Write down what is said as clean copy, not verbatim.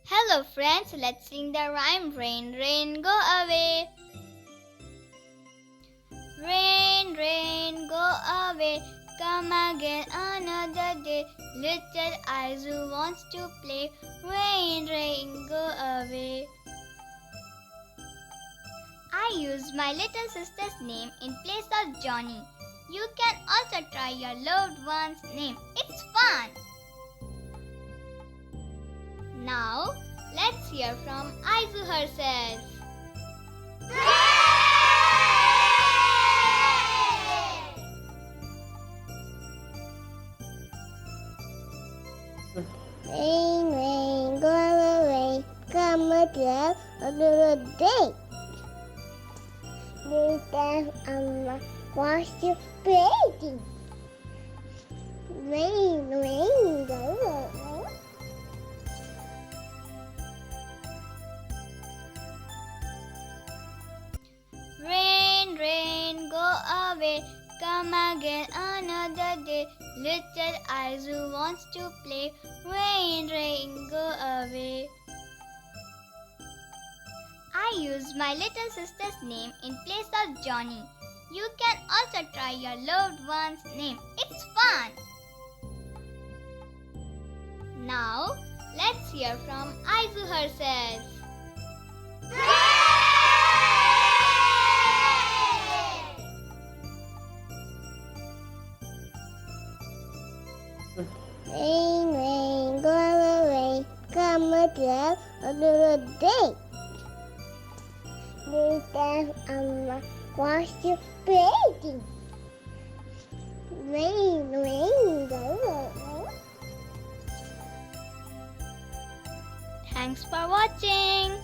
Hello friends, let's sing the rhyme. Rain, rain, go away. Rain, rain, go away. Come again another day. Little eyes who wants to play. Rain, rain, go away. I used my little sister's name in place of Johnny. You can also try your loved one's name. It's fun. Now, let's hear from Aizu herself. Rain, rain, go away, come again another day. Little Amma was you bathing. Rain, rain, go away. Rain, rain, go away. Come again another day. Little eyes who wants to play. Rain, rain, go away. I used my little sister's name in place of Johnny. You can also try your loved one's name. It's fun. Now, let's hear from Aizu herself. Rain, rain, go away, come again another day. Little Amma was you bathing. Rain, rain, go away. Thanks for watching.